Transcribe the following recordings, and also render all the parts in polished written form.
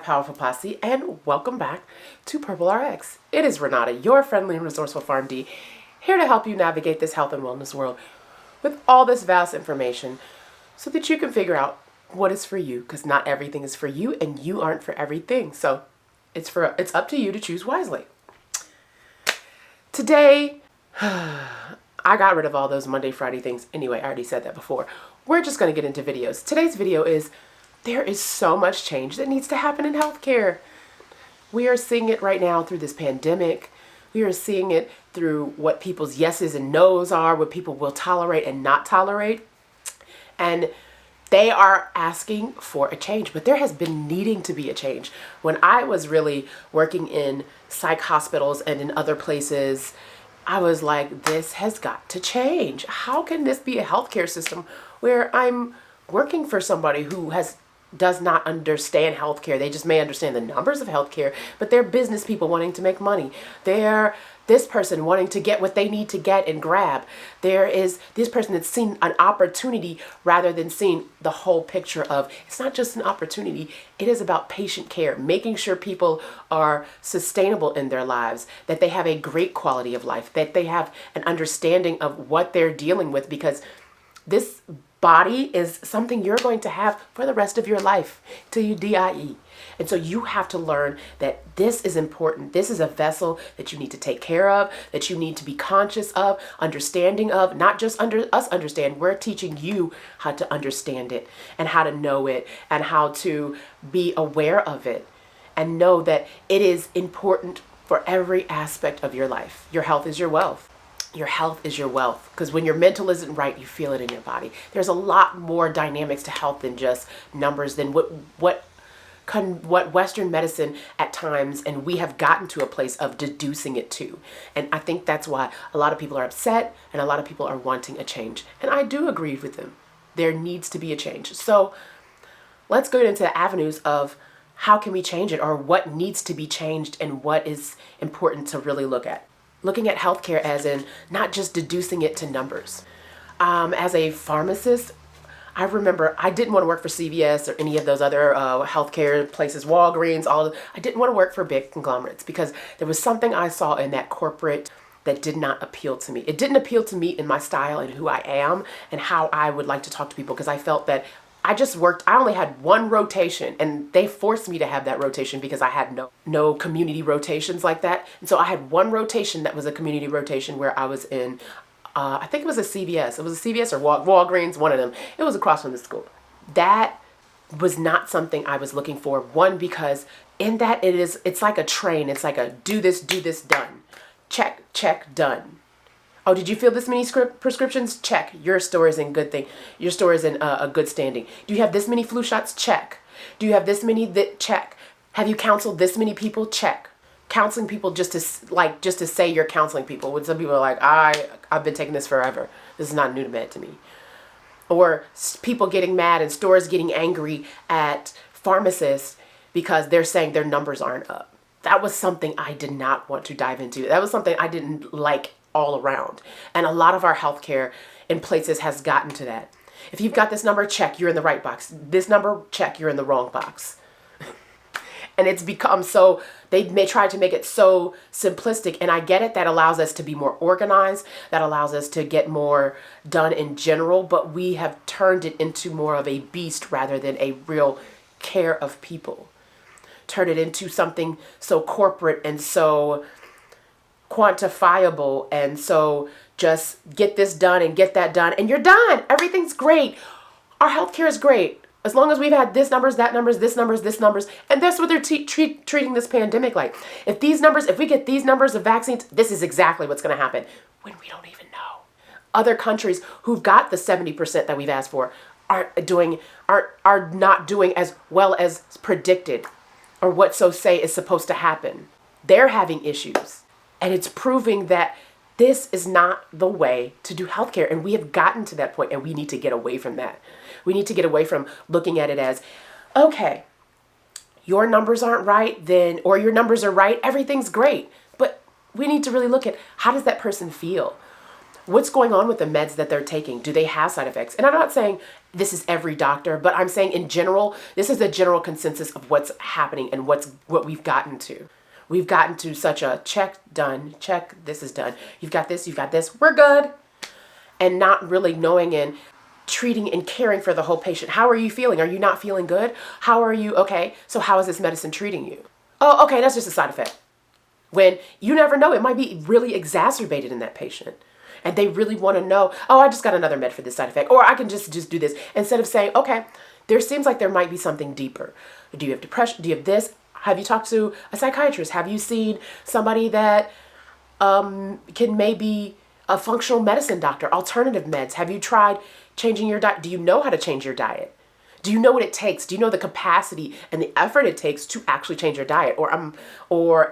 powerful posse, and welcome back to Purple RX. It is Renata, your friendly and resourceful PharmD, here to help you navigate this health and wellness world with all this vast information so that you can figure out what is for you, because not everything is for you and you aren't for everything. So it's up to you to choose wisely. Today, I got rid of all those Monday, Friday things. Anyway, I already said that before. We're just going to get into videos. Today's video is there is so much change that needs to happen in healthcare. We are seeing it right now through this pandemic. We are seeing it through what people's yeses and nos are, what people will tolerate and not tolerate. And they are asking for a change, but there has been needing to be a change. When I was really working in psych hospitals and in other places, I was like, this has got to change. How can this be a healthcare system where I'm working for somebody who does not understand healthcare? They just may understand the numbers of healthcare, but they're business people wanting to make money. They're this person wanting to get what they need to get and grab. There is this person that's seen an opportunity rather than seeing the whole picture of, it's not just an opportunity, it is about patient care, making sure people are sustainable in their lives, that they have a great quality of life, that they have an understanding of what they're dealing with, because this body is something you're going to have for the rest of your life till you die. And so you have to learn that this is important. This is a vessel that you need to take care of, that you need to be conscious of, understanding of, not just us understand. We're teaching you how to understand it and how to know it and how to be aware of it and know that it is important for every aspect of your life. Your health is your wealth. Your health is your wealth, because when your mental isn't right, you feel it in your body. There's a lot more dynamics to health than just numbers, than what Western medicine at times, and we have gotten to a place of deducing it to. And I think that's why a lot of people are upset and a lot of people are wanting a change. And I do agree with them. There needs to be a change. So let's go into the avenues of how can we change it, or what needs to be changed and what is important to really look at. Looking at healthcare as in not just deducing it to numbers. As a pharmacist, I remember I didn't want to work for CVS or any of those other healthcare places, Walgreens, I didn't want to work for big conglomerates because there was something I saw in that corporate that did not appeal to me. It didn't appeal to me in my style and who I am and how I would like to talk to people, because I felt that I only had one rotation, and they forced me to have that rotation because I had no community rotations like that. And so I had one rotation that was a community rotation where I was in, I think it was a CVS. It was a CVS or Walgreens, one of them. It was across from the school. That was not something I was looking for. One, because in that it's like a train. It's like a do this, done. Check, check, done. Oh, did you fill this many prescriptions? Check. Your store is in good thing. Your store is in a good standing. Do you have this many flu shots? Check. Do you have this many? Check. Have you counseled this many people? Check. Counseling people just to say you're counseling people. When some people are like, I've been taking this forever. This is not new to me. Or people getting mad and stores getting angry at pharmacists because they're saying their numbers aren't up. That was something I did not want to dive into. That was something I didn't like all around. And a lot of our healthcare in places has gotten to that. If you've got this number, check, you're in the right box. This number, check, you're in the wrong box. And it's become so, they may try to make it so simplistic. And I get it, that allows us to be more organized. That allows us to get more done in general. But we have turned it into more of a beast rather than a real care of people. Turn it into something so corporate and so quantifiable, and so just get this done and get that done and you're done. Everything's great. Our healthcare is great as long as we've had this numbers, that numbers, this numbers, and that's what they're treating this pandemic like. If we get these numbers of vaccines, this is exactly what's going to happen, when we don't even know. Other countries who've got the 70% that we've asked for are not doing as well as predicted, or what say is supposed to happen. They're having issues. And it's proving that this is not the way to do healthcare. And we have gotten to that point, and we need to get away from that. We need to get away from looking at it as, okay, your numbers aren't right, or your numbers are right, everything's great. But we need to really look at, how does that person feel? What's going on with the meds that they're taking? Do they have side effects? And I'm not saying this is every doctor, but I'm saying in general, this is the general consensus of what's happening and what we've gotten to. We've gotten to such a check, done, check, this is done. You've got this, we're good. And not really knowing and treating and caring for the whole patient. How are you feeling? Are you not feeling good? How are you? Okay, so how is this medicine treating you? Oh, okay, that's just a side effect. When you never know, it might be really exacerbated in that patient. And they really want to know, oh, I just got another med for this side effect. Or I can just do this. Instead of saying, okay, there seems like there might be something deeper. Do you have depression? Do you have this? Have you talked to a psychiatrist? Have you seen somebody that can maybe a functional medicine doctor, alternative meds? Have you tried changing your diet? Do you know how to change your diet? Do you know what it takes? Do you know the capacity and the effort it takes to actually change your diet? Or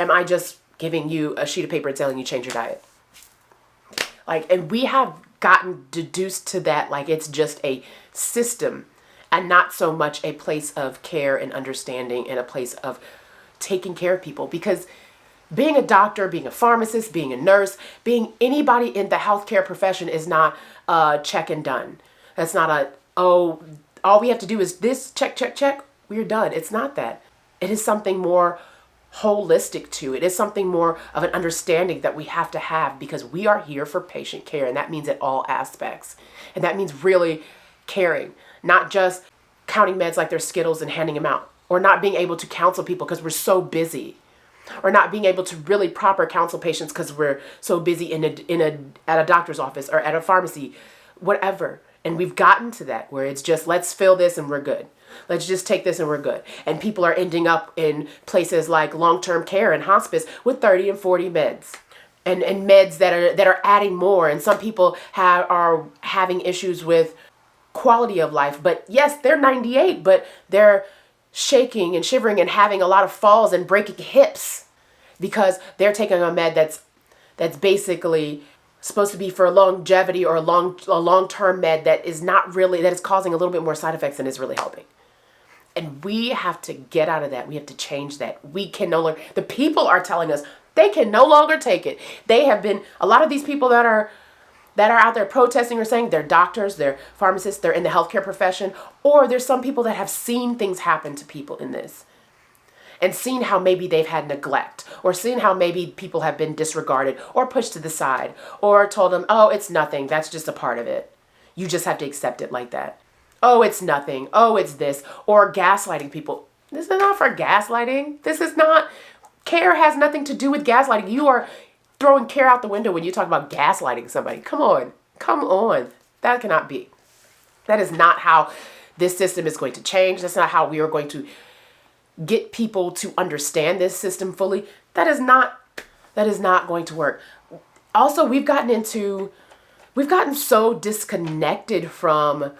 am I just giving you a sheet of paper and telling you change your diet? And we have gotten deduced to that like it's just a system and not so much a place of care and understanding and a place of taking care of people. Because being a doctor, being a pharmacist, being a nurse, being anybody in the healthcare profession is not check and done. That's not all we have to do is this, check, check, check, we're done. It's not that. It is something more holistic to it. Is something more of an understanding that we have to have, because we are here for patient care, and that means at all aspects. And that means really caring, not just counting meds like they're Skittles and handing them out, or not being able to counsel people because we're so busy, or not being able to really proper counsel patients because we're so busy at a doctor's office or at a pharmacy, whatever. And we've gotten to that where it's just, let's fill this and we're good. Let's just take this and we're good. And people are ending up in places like long-term care and hospice with 30 and 40 meds. And meds that are adding more. And some people are having issues with quality of life. But yes, they're 98, but they're shaking and shivering and having a lot of falls and breaking hips because they're taking a med that's basically supposed to be for longevity, or a long-term med that is causing a little bit more side effects than is really helping. And we have to get out of that. We have to change that. We can no longer, the people are telling us they can no longer take it. They have been, a lot of these people that are out there protesting or saying they're doctors, they're pharmacists, they're in the healthcare profession, or there's some people that have seen things happen to people in this and seen how maybe they've had neglect, or seen how maybe people have been disregarded or pushed to the side, or told them, oh, it's nothing. That's just a part of it. You just have to accept it like that. Oh, it's nothing. Oh, it's this. Or gaslighting people. This is not for gaslighting. This is not, care has nothing to do with gaslighting. You are throwing care out the window when you talk about gaslighting somebody. Come on. Come on. That cannot be. That is not how this system is going to change. That's not how we are going to get people to understand this system fully. That is not going to work. Also, we've gotten so disconnected from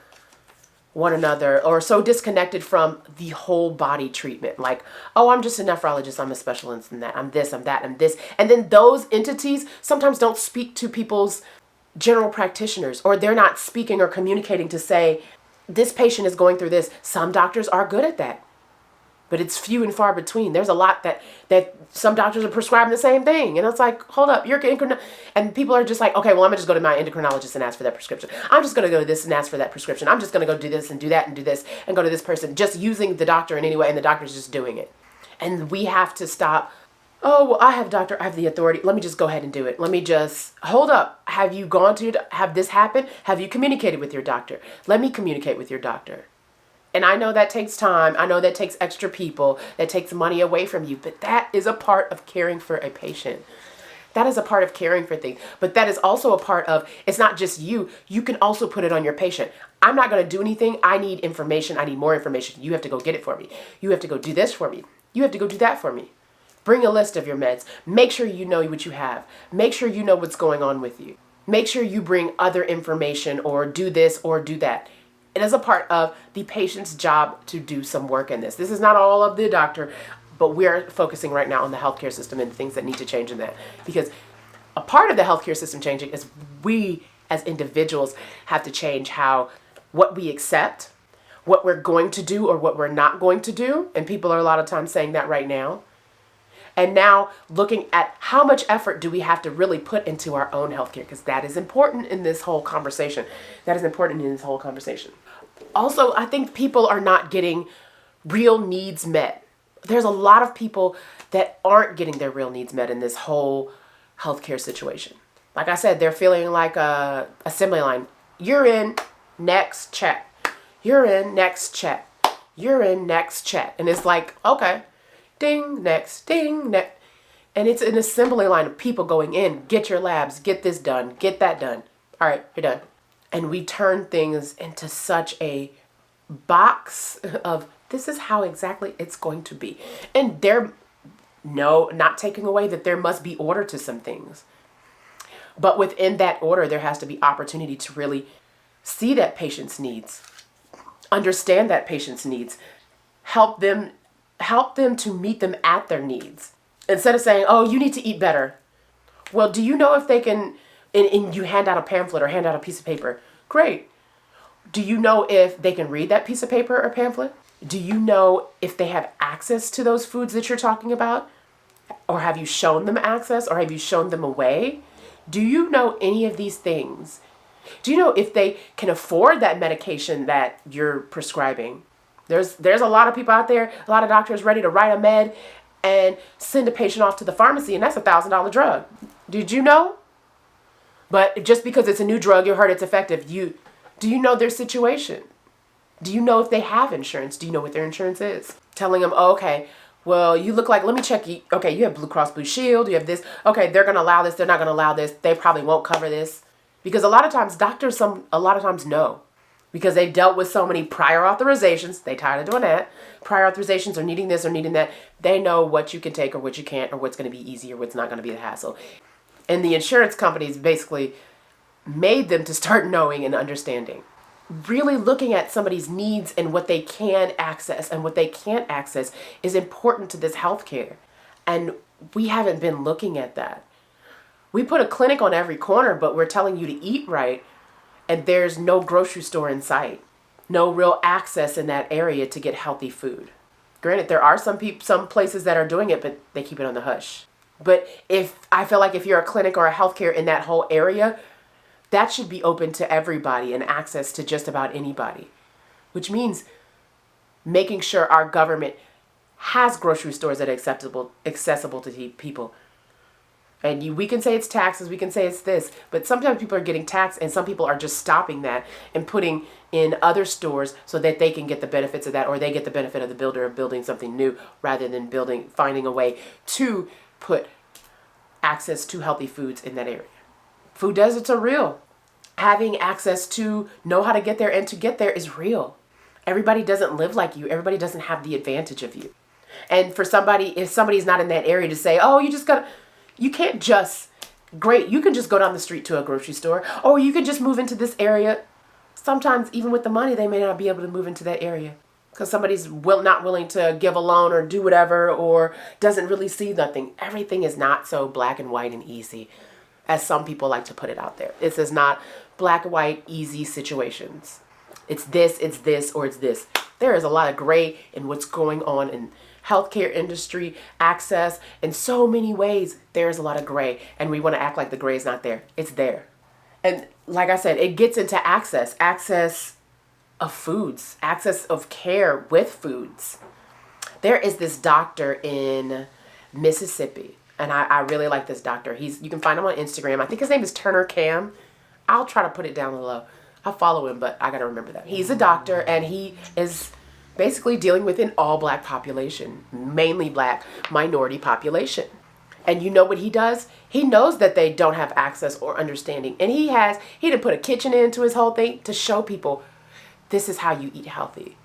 one another, or so disconnected from the whole body treatment. Like, oh, I'm just a nephrologist, I'm a specialist in that, I'm this, I'm that, I'm this. And then those entities sometimes don't speak to people's general practitioners, or they're not speaking or communicating to say, this patient is going through this. Some doctors are good at that, but it's few and far between. There's a lot that some doctors are prescribing the same thing. And it's like, hold up, and people are just like, okay, well, I'm gonna just go to my endocrinologist and ask for that prescription. I'm just gonna go to this and ask for that prescription. I'm just gonna go do this and do that and do this and go to this person, just using the doctor in any way, and the doctor's just doing it. And we have to stop. Oh, well, I have the authority. Let me just go ahead and do it. Let me just, hold up. Have you gone to, have this happen? Have you communicated with your doctor? Let me communicate with your doctor. And I know that takes time. I know that takes extra people. That takes money away from you. But that is a part of caring for a patient. That is a part of caring for things. But that is also a part of, it's not just you. You can also put it on your patient. I'm not going to do anything. I need information. I need more information. You have to go get it for me. You have to go do this for me. You have to go do that for me. Bring a list of your meds. Make sure you know what you have. Make sure you know what's going on with you. Make sure you bring other information, or do this or do that. It is a part of the patient's job to do some work in this. This is not all of the doctor, but we're focusing right now on the healthcare system and things that need to change in that. Because a part of the healthcare system changing is we as individuals have to change what we accept, what we're going to do or what we're not going to do. And people are a lot of times saying that right now. And now looking at how much effort do we have to really put into our own healthcare, because that is important in this whole conversation. That is important in this whole conversation. Also, I think people are not getting real needs met. There's a lot of people that aren't getting their real needs met in this whole healthcare situation. Like I said, they're feeling like a assembly line. You're in, next, check. You're in, next, check. You're in, next, check. And it's like, okay, ding, next, ding, next. And it's an assembly line of people going in, get your labs, get this done, get that done. All right, you're done. And we turn things into such a box of this is how exactly it's going to be. And not taking away that there must be order to some things. But within that order, there has to be opportunity to really see that patient's needs, understand that patient's needs, help them to meet them at their needs. Instead of saying, oh, you need to eat better. Well, do you know if they can, and you hand out a pamphlet or hand out a piece of paper? Great. Do you know if they can read that piece of paper or pamphlet? Do you know if they have access to those foods that you're talking about? Or have you shown them access, or have you shown them a way? Do you know any of these things? Do you know if they can afford that medication that you're prescribing? There's a lot of people out there, a lot of doctors ready to write a med and send a patient off to the pharmacy, and that's a $1,000 drug. Did you know? But just because it's a new drug, you heard it's effective. Do you know their situation? Do you know if they have insurance? Do you know what their insurance is? Telling them, oh, okay, well, you look like, let me check you. Okay, you have Blue Cross Blue Shield. You have this. Okay, they're going to allow this. They're not going to allow this. They probably won't cover this. Because a lot of times doctors, a lot of times know. Because they've dealt with so many prior authorizations. They tired of doing that. Prior authorizations or needing this or needing that. They know what you can take or what you can't, or what's going to be easy or what's not going to be the hassle. And the insurance companies basically made them to start knowing and understanding. Really looking at somebody's needs and what they can access and what they can't access is important to this healthcare. And we haven't been looking at that. We put a clinic on every corner, but we're telling you to eat right, and there's no grocery store in sight. No real access in that area to get healthy food. Granted, there are some places that are doing it, but they keep it on the hush. But I feel like if you're a clinic or a healthcare in that whole area, that should be open to everybody and access to just about anybody, which means making sure our government has grocery stores that are accessible to people. And we can say it's taxes, we can say it's this, but sometimes people are getting taxed, and some people are just stopping that and putting in other stores so that they can get the benefits of that, or they get the benefit of the builder of building something new rather than finding a way to put access to healthy foods in that area. Food deserts are real. Having access to know how to get there and to get there is real. Everybody doesn't live like you. Everybody doesn't have the advantage of you. And for somebody, if somebody's not in that area, to say, oh, you can't just, great, you can just go down the street to a grocery store, or you can just move into this area. Sometimes even with the money, they may not be able to move into that area because somebody's not willing to give a loan or do whatever, or doesn't really see nothing. Everything is not so black and white and easy as some people like to put it out there. This is not black and white, easy situations. It's this, or it's this. There is a lot of gray in what's going on in healthcare industry, access, in so many ways. There's a lot of gray, and we want to act like the gray is not there. It's there. And like I said, it gets into access of foods, access of care with foods. There is this doctor in Mississippi, and I really like this doctor. You can find him on Instagram. I think his name is Turner Cam. I'll try to put it down below. I'll follow him, but I got to remember that. He's a doctor, and he is basically dealing with an all black population, mainly black minority population. And you know what he does? He knows that they don't have access or understanding. And he didn't put a kitchen into his whole thing to show people, this is how you eat healthy.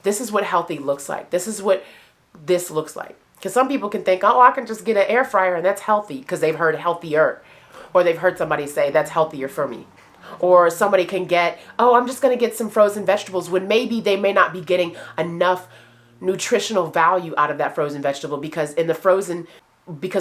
This is what healthy looks like. This is what this looks like. Because some people can think, oh, I can just get an air fryer and that's healthy because they've heard healthier. Or they've heard somebody say that's healthier for me. Or somebody can get, oh, I'm just going to get some frozen vegetables, when maybe they may not be getting enough nutritional value out of that frozen vegetable, because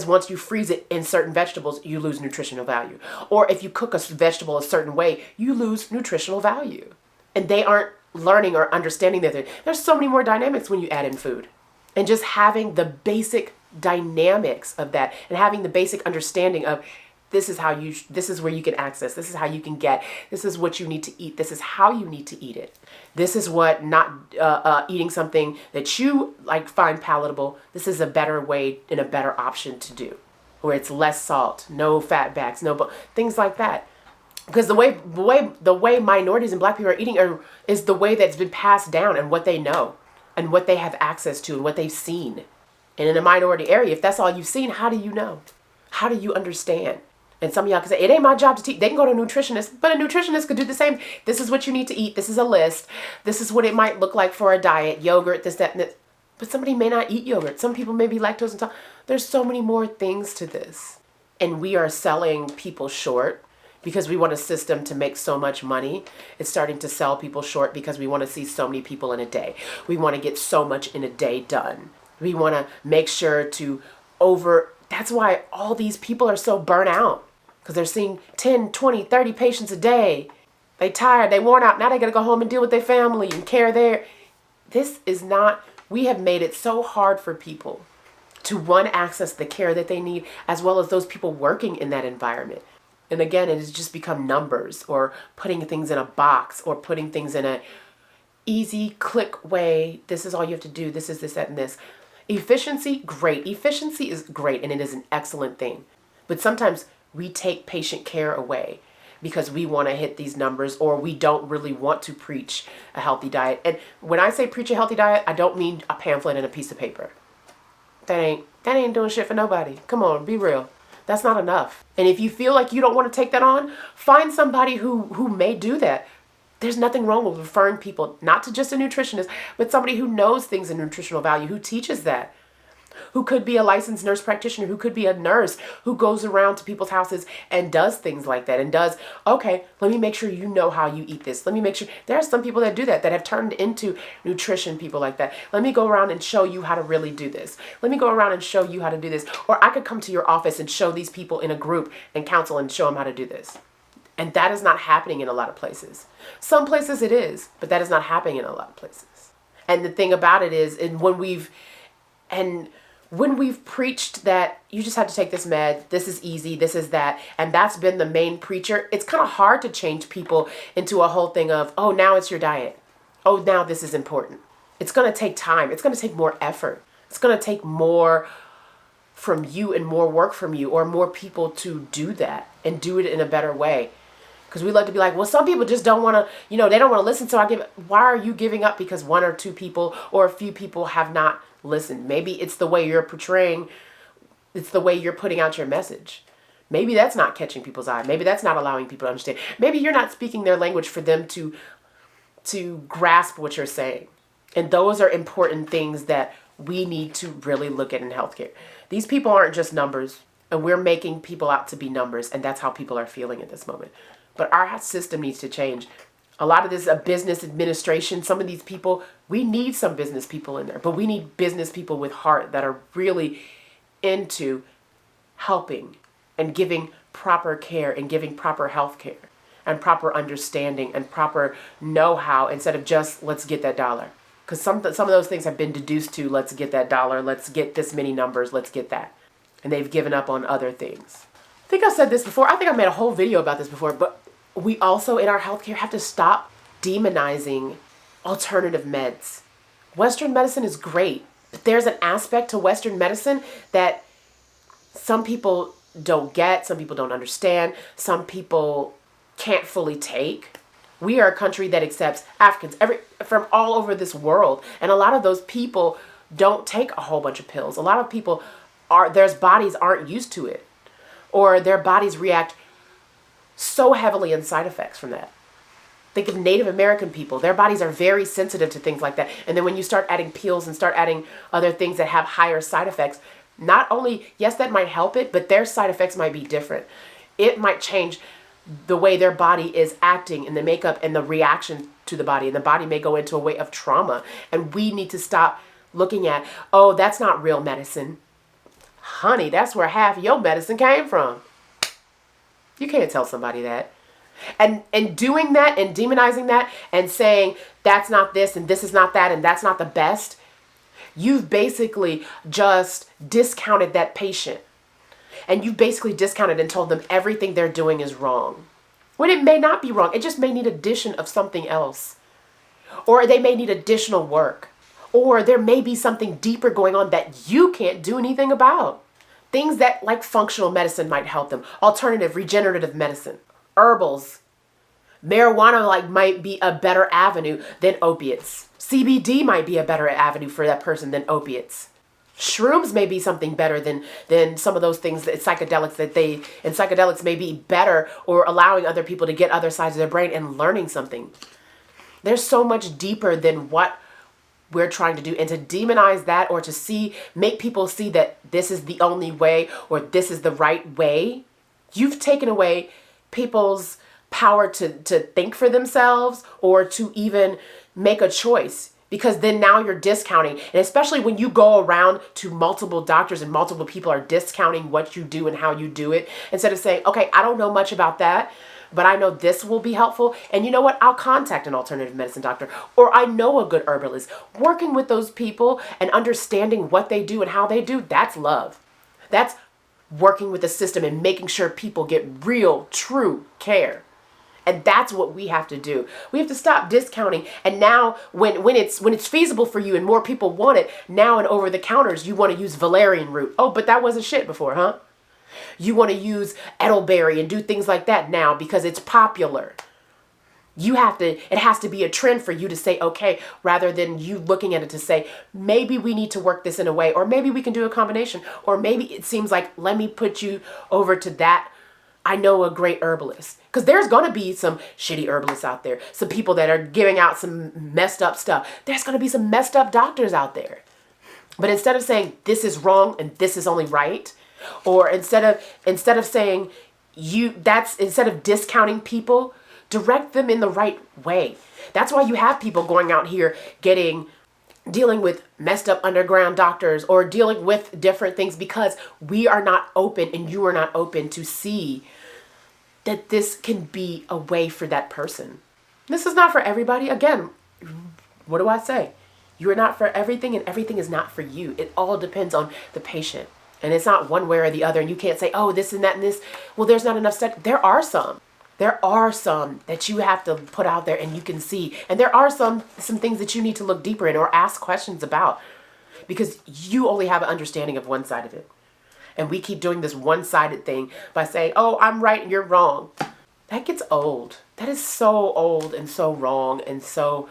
once you freeze it in certain vegetables, you lose nutritional value. Or if you cook a vegetable a certain way, you lose nutritional value. And they aren't learning or understanding that there's so many more dynamics when you add in food. And just having the basic dynamics of that, and having the basic understanding of this is where you can access, this is how you can get, this is what you need to eat, this is how you need to eat it. This is what not eating something that you like find palatable. This is a better way and a better option to do, where it's less salt, no fat bags, things like that. Because the way minorities and black people are eating is the way that's been passed down, and what they know and what they have access to and what they've seen. And in a minority area, if that's all you've seen, how do you know? How do you understand? And some of y'all can say, it ain't my job to teach. They can go to a nutritionist, but a nutritionist could do the same. This is what you need to eat. This is a list. This is what it might look like for a diet. Yogurt, this, that, and this. But somebody may not eat yogurt. Some people may be lactose intolerant. There's so many more things to this. And we are selling people short because we want a system to make so much money. It's starting to sell people short because we want to see so many people in a day. We want to get so much in a day done. We want to make sure to that's why all these people are so burnt out, because they're seeing 10, 20, 30 patients a day. They tired, they worn out. Now they got to go home and deal with their family and care there. We have made it so hard for people to access the care that they need, as well as those people working in that environment. And again, it has just become numbers, or putting things in a box, or putting things in a easy click way. This is all you have to do. This is this, that, and this. Efficiency, great. Efficiency is great, and it is an excellent thing. But sometimes we take patient care away because we want to hit these numbers, or we don't really want to preach a healthy diet. And when I say preach a healthy diet, I don't mean a pamphlet and a piece of paper. That ain't doing shit for nobody. Come on, be real. That's not enough. And if you feel like you don't want to take that on, find somebody who may do that. There's nothing wrong with referring people, not to just a nutritionist, but somebody who knows things in nutritional value, who teaches that, who could be a licensed nurse practitioner, who could be a nurse, who goes around to people's houses and does things like that, and does, okay, let me make sure you know how you eat this. Let me make sure. There are some people that do that have turned into nutrition people like that. Let me go around and show you how to really do this. Let me go around and show you how to do this. Or I could come to your office and show these people in a group and counsel and show them how to do this. And that is not happening in a lot of places. Some places it is, but that is not happening in a lot of places. And the thing about it is, when we've preached that you just have to take this med, this is easy, this is that, and that's been the main preacher, it's kind of hard to change people into a whole thing of, oh, now it's your diet. Oh, now this is important. It's going to take time. It's going to take more effort. It's going to take more from you and more work from you, or more people to do that and do it in a better way. Because we love to be like, well, some people just don't want to, they don't want to listen. So why are you giving up because one or two people or a few people have not listened? Maybe it's the way you're portraying, it's the way you're putting out your message. Maybe that's not catching people's eye. Maybe that's not allowing people to understand. Maybe you're not speaking their language for them to grasp what you're saying. And those are important things that we need to really look at in healthcare. These people aren't just numbers, and we're making people out to be numbers, and that's how people are feeling at this moment. But our system needs to change. A lot of this business administration, some of these people, we need some business people in there, but we need business people with heart that are really into helping and giving proper care and giving proper health care and proper understanding and proper know-how, instead of just let's get that dollar. Because some of those things have been deduced to let's get that dollar, let's get this many numbers, let's get that. And they've given up on other things. I think I've said this before. I think I made a whole video about this before, but we also in our healthcare have to stop demonizing alternative meds. Western medicine is great, but there's an aspect to Western medicine that some people don't get, some people don't understand, some people can't fully take. We are a country that accepts Africans from all over this world, and a lot of those people don't take a whole bunch of pills. A lot of people their bodies aren't used to it, or their bodies react so heavily in side effects from that. Think of Native American people. Their bodies are very sensitive to things like that. And then when you start adding pills and start adding other things that have higher side effects, not only, yes, that might help it, but their side effects might be different. It might change the way their body is acting and the makeup and the reaction to the body. And the body may go into a way of trauma. And we need to stop looking at, oh, that's not real medicine. Honey, that's where half of your medicine came from. You can't tell somebody that. And doing that and demonizing that and saying that's not this and this is not that and that's not the best, You've basically just discounted that patient. And you've basically discounted and told them everything they're doing is wrong. When it may not be wrong. It just may need addition of something else. Or they may need additional work. Or there may be something deeper going on that you can't do anything about. Things that like functional medicine might help them. Alternative, regenerative medicine. Herbals. Marijuana might be a better avenue than opiates. CBD might be a better avenue for that person than opiates. Shrooms may be something better than some of those things that psychedelics may be better, or allowing other people to get other sides of their brain and learning something. There's so much deeper than what we're trying to do, and to demonize that, or to make people see that this is the only way or this is the right way. You've taken away people's power to think for themselves or to even make a choice, because then now you're discounting. And especially when you go around to multiple doctors and multiple people are discounting what you do and how you do it, instead of saying, okay, I don't know much about that, but I know this will be helpful. And you know what? I'll contact an alternative medicine doctor, or I know a good herbalist. Working with those people and understanding what they do and how they do, that's love. That's working with the system and making sure people get real, true care. And that's what we have to do. We have to stop discounting. And now when it's feasible for you and more people want it, now in over the counters, you want to use valerian root. Oh, but that wasn't shit before, huh? You want to use elderberry and do things like that now because it's popular. It has to be a trend for you to say, okay, rather than you looking at it to say, maybe we need to work this in a way, or maybe we can do a combination, or maybe it seems like, let me put you over to that. I know a great herbalist. Because there's going to be some shitty herbalists out there. Some people that are giving out some messed up stuff. There's going to be some messed up doctors out there. But instead of saying this is wrong and this is only right, or instead of saying instead of discounting people, direct them in the right way. That's why you have people going out here dealing with messed up underground doctors or dealing with different things, because we are not open and you are not open to see that this can be a way for that person. This is not for everybody. Again, what do I say? You are not for everything, and everything is not for you. It all depends on the patient. And it's not one way or the other. And you can't say, oh, this and that and this. Well, there's not enough study. There are some that you have to put out there and you can see. And there are some things that you need to look deeper in or ask questions about, because you only have an understanding of one side of it. And we keep doing this one-sided thing by saying, oh, I'm right and you're wrong. That gets old. That is so old and so wrong and so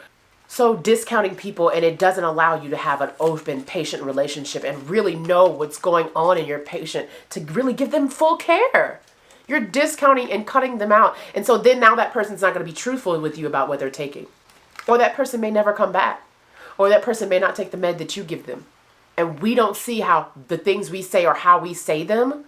discounting people, and it doesn't allow you to have an open patient relationship and really know what's going on in your patient to really give them full care. You're discounting and cutting them out. And so then now that person's not going to be truthful with you about what they're taking. Or that person may never come back. Or that person may not take the med that you give them. And we don't see how the things we say or how we say them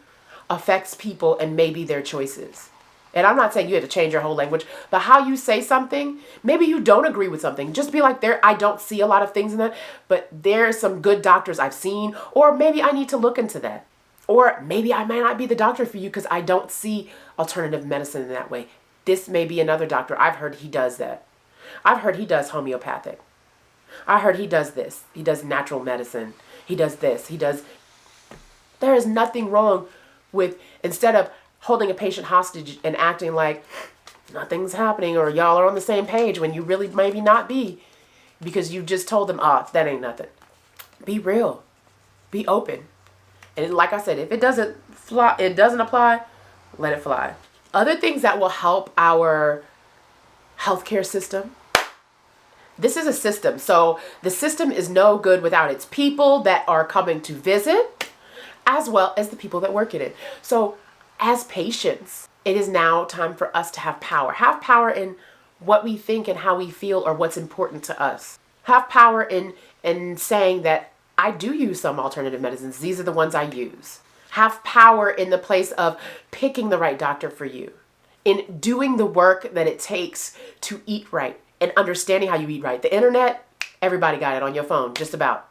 affects people and maybe their choices. And I'm not saying you have to change your whole language, but how you say something, maybe you don't agree with something. Just be like, I don't see a lot of things in that, but there's some good doctors I've seen, or maybe I need to look into that. Or maybe I might not be the doctor for you because I don't see alternative medicine in that way. This may be another doctor. I've heard he does that. I've heard he does homeopathic. I heard he does this. He does natural medicine. He does this. There is nothing wrong with, instead of holding a patient hostage and acting like nothing's happening or y'all are on the same page when you really maybe not be, because you just told them, that ain't nothing. Be real. Be open. And like I said, if it doesn't apply, let it fly. Other things that will help our healthcare system. This is a system. So the system is no good without its people that are coming to visit, as well as the people that work in it. So as patients, it is now time for us to have power. Have power in what we think and how we feel, or what's important to us. Have power in saying that I do use some alternative medicines. These are the ones I use. Have power in the place of picking the right doctor for you, in doing the work that it takes to eat right and understanding how you eat right. The internet, everybody got it on your phone, just about.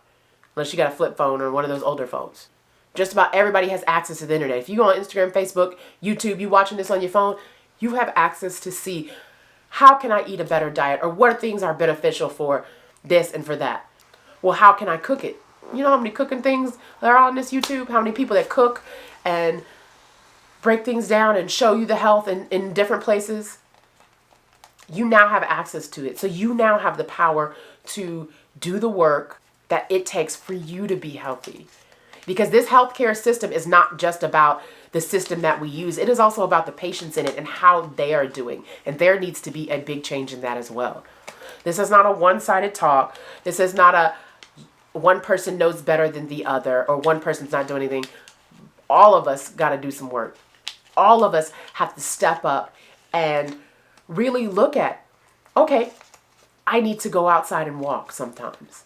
Unless you got a flip phone or one of those older phones. Just about everybody has access to the internet. If you go on Instagram, Facebook, YouTube, you watching this on your phone, you have access to see, how can I eat a better diet, or what things are beneficial for this and for that. Well, how can I cook it? You know how many cooking things that are on this YouTube? How many people that cook and break things down and show you the health in different places? You now have access to it. So you now have the power to do the work that it takes for you to be healthy. Because this healthcare system is not just about the system that we use. It is also about the patients in it and how they are doing. And there needs to be a big change in that as well. This is not a one-sided talk. This is not a one person knows better than the other or one person's not doing anything. All of us got to do some work. All of us have to step up and really look at, okay, I need to go outside and walk sometimes.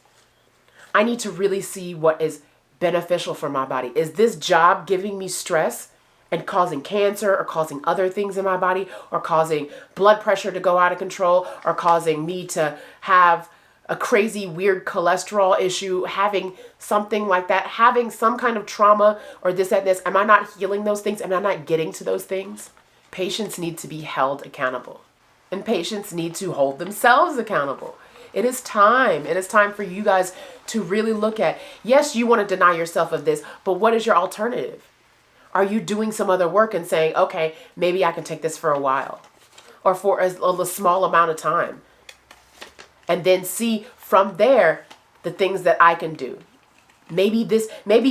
I need to really see what is beneficial for my body. Is this job giving me stress and causing cancer or causing other things in my body or causing blood pressure to go out of control or causing me to have a crazy weird cholesterol issue, having something like that, having some kind of trauma or this, that, this? Am I not healing those things? Am I not getting to those things? Patients need to be held accountable. And patients need to hold themselves accountable. It is time. It is time for you guys to really look at, yes, you want to deny yourself of this, but what is your alternative? Are you doing some other work and saying, okay, maybe I can take this for a while or for a small amount of time, and then see from there the things that I can do. Maybe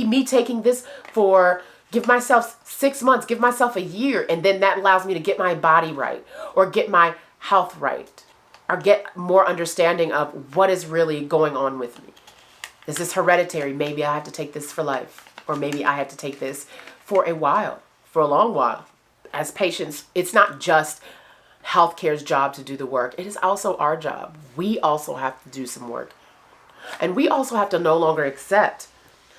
me taking this for, give myself 6 months, give myself a year, and then that allows me to get my body right or get my health right or get more understanding of what is really going on with me. Is this hereditary? Maybe I have to take this for life, or maybe I have to take this for a while, for a long while. As patients, it's not just healthcare's job to do the work. It is also our job. We also have to do some work. And we also have to no longer accept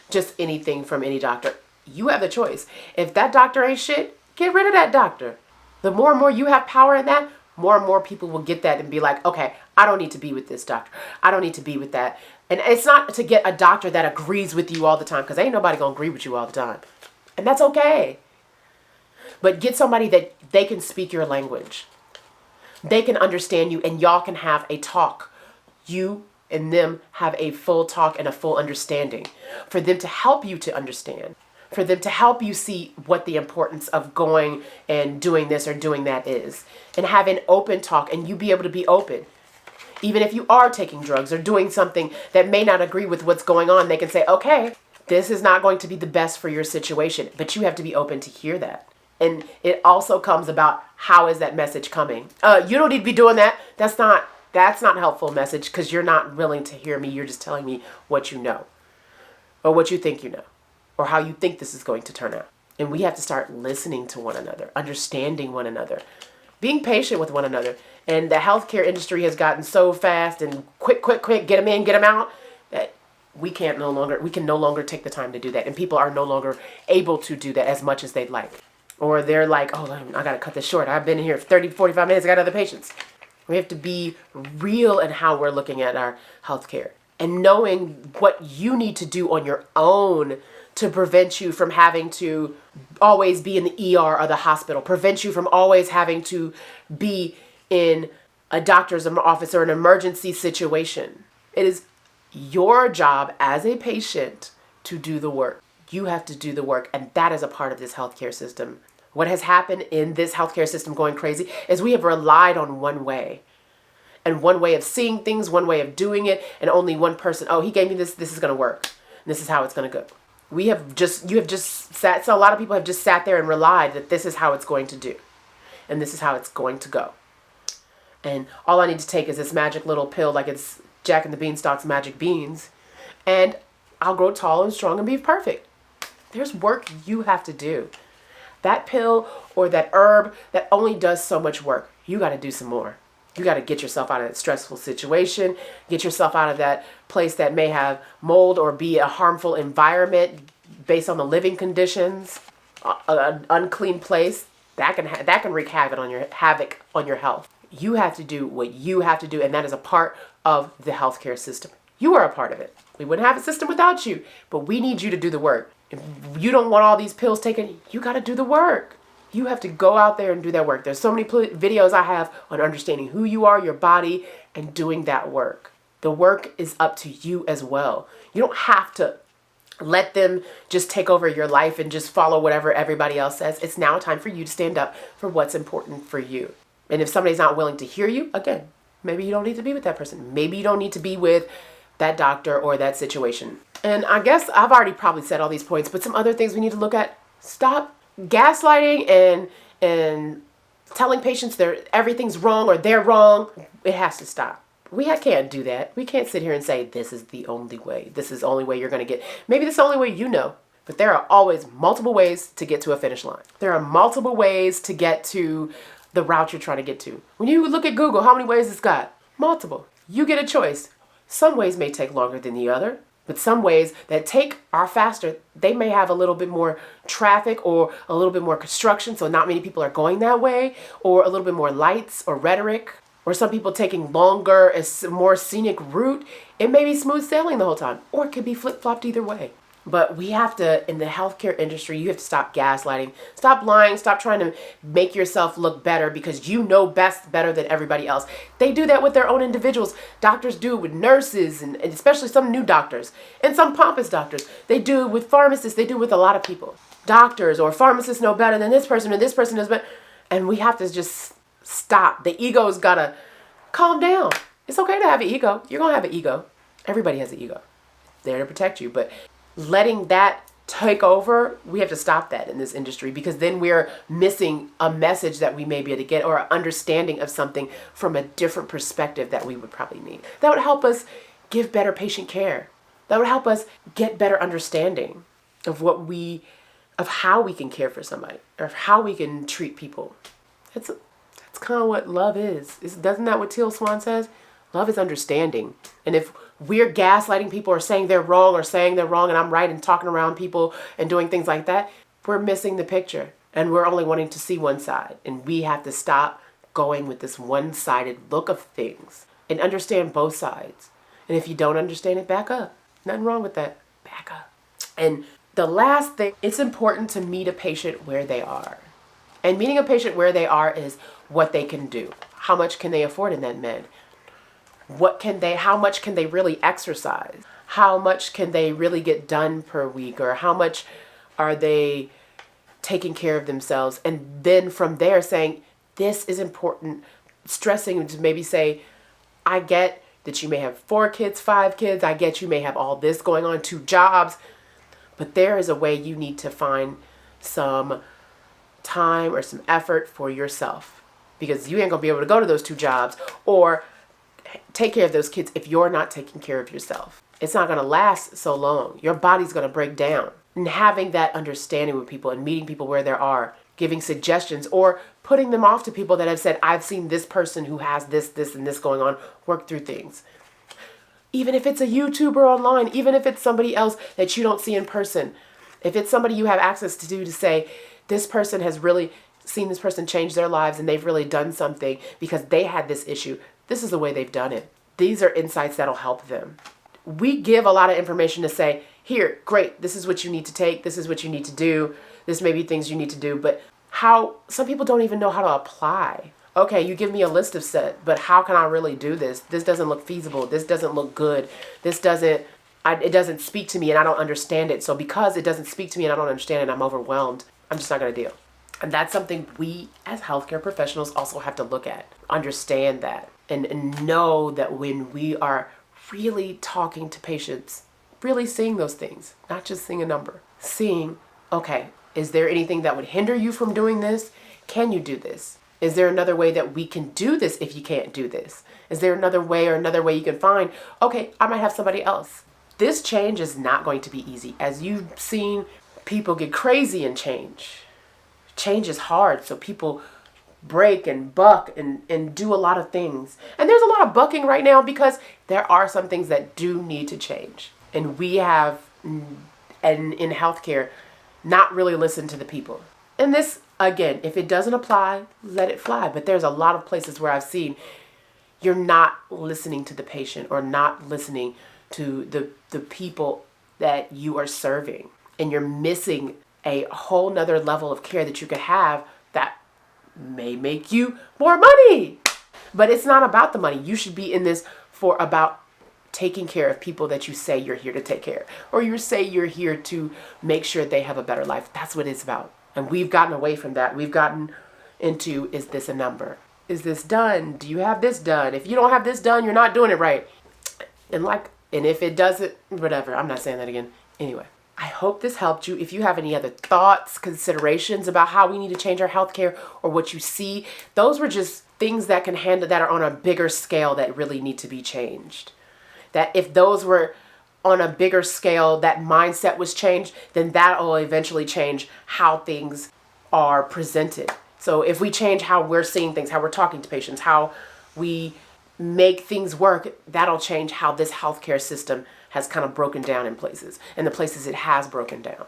just anything from any doctor. You have the choice. If that doctor ain't shit, get rid of that doctor. The more and more you have power in that, more and more people will get that and be like, okay, I don't need to be with this doctor. I don't need to be with that. And it's not to get a doctor that agrees with you all the time, because ain't nobody gonna agree with you all the time. And that's okay. But get somebody that they can speak your language. They can understand you, and y'all can have a talk. You and them have a full talk and a full understanding, for them to help you to understand, for them to help you see what the importance of going and doing this or doing that is, and have an open talk, and you be able to be open. Even if you are taking drugs or doing something that may not agree with what's going on, they can say, okay, this is not going to be the best for your situation, but you have to be open to hear that. And it also comes about, how is that message coming? You don't need to be doing that. That's not helpful message, because you're not willing to hear me. You're just telling me what you know, or what you think you know, or how you think this is going to turn out. And we have to start listening to one another, understanding one another, being patient with one another. And the healthcare industry has gotten so fast and quick, get them in, get them out, that we can no longer take the time to do that. And people are no longer able to do that as much as they'd like. Or they're like, oh, I got to cut this short. I've been here for 30, 45 minutes. I got other patients. We have to be real in how we're looking at our healthcare, and knowing what you need to do on your own to prevent you from having to always be in the ER or the hospital, prevent you from always having to be in a doctor's office or an emergency situation. It is your job as a patient to do the work. You have to do the work, and that is a part of this healthcare system. What has happened in this healthcare system going crazy is we have relied on one way, and one way of seeing things, one way of doing it, and only one person. Oh, he gave me this. This is going to work. And this is how it's going to go. You have just sat. So a lot of people have just sat there and relied that this is how it's going to do, and this is how it's going to go. And all I need to take is this magic little pill, like it's Jack and the Beanstalk's magic beans, and I'll grow tall and strong and be perfect. There's work you have to do. That pill or that herb that only does so much work. You got to do some more. You got to get yourself out of that stressful situation, get yourself out of that place that may have mold or be a harmful environment based on the living conditions, an unclean place. That can wreak havoc on your health. You have to do what you have to do, and that is a part of the healthcare system. You are a part of it. We wouldn't have a system without you, but we need you to do the work. If you don't want all these pills taken, you got to do the work. You have to go out there and do that work. There's so many videos I have on understanding who you are, your body, and doing that work. The work is up to you as well. You don't have to let them just take over your life and just follow whatever everybody else says. It's now time for you to stand up for what's important for you. And if somebody's not willing to hear you, again, maybe you don't need to be with that person. Maybe you don't need to be with that doctor or that situation. And I guess I've already probably said all these points, but some other things we need to look at. Stop gaslighting and telling patients everything's wrong or they're wrong. It has to stop. We can't do that. We can't sit here and say, this is the only way. This is the only way you're going to get. Maybe this is the only way you know. But there are always multiple ways to get to a finish line. There are multiple ways to get to the route you're trying to get to. When you look at Google, how many ways it's got? Multiple. You get a choice. Some ways may take longer than the other, but some ways that are faster. They may have a little bit more traffic or a little bit more construction, so not many people are going that way, or a little bit more lights or rhetoric, or some people taking longer, a more scenic route. It may be smooth sailing the whole time, or it could be flip-flopped either way. But we have to, in the healthcare industry, you have to stop gaslighting, stop lying, stop trying to make yourself look better because you know better than everybody else. They do that with their own individuals. Doctors do it with nurses and especially some new doctors and some pompous doctors. They do it with pharmacists. They do it with a lot of people. Doctors or pharmacists know better than this person, and this person knows better. And we have to just stop. The ego's got to calm down. It's okay to have an ego. You're going to have an ego. Everybody has an ego. It's there to protect you. But letting that take over, we have to stop that in this industry, because then we're missing a message that we may be able to get, or an understanding of something from a different perspective that we would probably need. That would help us give better patient care. That would help us get better understanding of how we can care for somebody, or how we can treat people. That's kind of what love is. Doesn't that what Teal Swan says? Love is understanding. And if we're gaslighting people or saying they're wrong and I'm right and talking around people and doing things like that, we're missing the picture. And we're only wanting to see one side. And we have to stop going with this one-sided look of things and understand both sides. And if you don't understand it, back up. Nothing wrong with that. Back up. And the last thing, it's important to meet a patient where they are. And meeting a patient where they are is what they can do. How much can they afford in that med? How much can they really exercise? How much can they really get done per week? Or how much are they taking care of themselves? And then from there saying, this is important, stressing to maybe say, I get that you may have 4 kids, 5 kids. I get you may have all this going on, 2 jobs. But there is a way you need to find some time or some effort for yourself, because you ain't gonna be able to go to those 2 jobs or take care of those kids if you're not taking care of yourself. It's not going to last so long. Your body's going to break down. And having that understanding with people and meeting people where they are, giving suggestions or putting them off to people that have said, I've seen this person who has this, and this going on, work through things. Even if it's a YouTuber online, even if it's somebody else that you don't see in person, if it's somebody you have access to say, this person has really seen this person change their lives and they've really done something because they had this issue. This is the way they've done it. These are insights that'll help them. We give a lot of information to say, here, great, this is what you need to take, this is what you need to do, this may be things you need to do, but some people don't even know how to apply. Okay, you give me a list of set, but how can I really do this? This doesn't look feasible, this doesn't look good, it doesn't speak to me and I don't understand it. So because it doesn't speak to me and I don't understand it, I'm overwhelmed, I'm just not gonna deal. And that's something we as healthcare professionals also have to look at, understand that. And know that when we are really talking to patients, really seeing those things, not just seeing a number, seeing, okay, is there anything that would hinder you from doing this? Can you do this? Is there another way that we can do this if you can't do this? Is there another way you can find, okay, I might have somebody else. This change is not going to be easy. As you've seen people get crazy in change. Change is hard, so people break and buck and do a lot of things. And there's a lot of bucking right now because there are some things that do need to change. And we have, and in healthcare, not really listened to the people. And this, again, if it doesn't apply, let it fly. But there's a lot of places where I've seen you're not listening to the patient or not listening to the people that you are serving. And you're missing a whole nother level of care that you could have that may make you more money. But it's not about the money. You should be in this for about taking care of people that you say you're here to take care of, or you say you're here to make sure they have a better life. That's what it's about. And we've gotten away from that. We've gotten into, is this a number? Is this done? Do you have this done? If you don't have this done, you're not doing it right. And if it doesn't, whatever. I'm not saying that again. Anyway, I hope this helped you. If you have any other thoughts, considerations about how we need to change our healthcare or what you see, those were just things that can handle that are on a bigger scale that really need to be changed. That if those were on a bigger scale, that mindset was changed, then that will eventually change how things are presented. So if we change how we're seeing things, how we're talking to patients, how we make things work, that'll change how this healthcare system has kind of broken down in places, and the places it has broken down.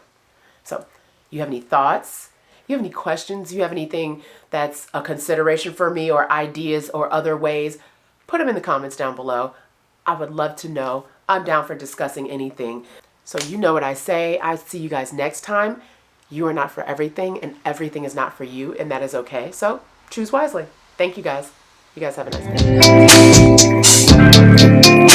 So you have any thoughts? You have any questions? You have anything that's a consideration for me, or ideas or other ways? Put them in the comments down below. I would love to know. I'm down for discussing anything. So you know what I say. I see you guys next time. You are not for everything, and everything is not for you, and that is okay. So choose wisely. Thank you guys. You guys have a nice day.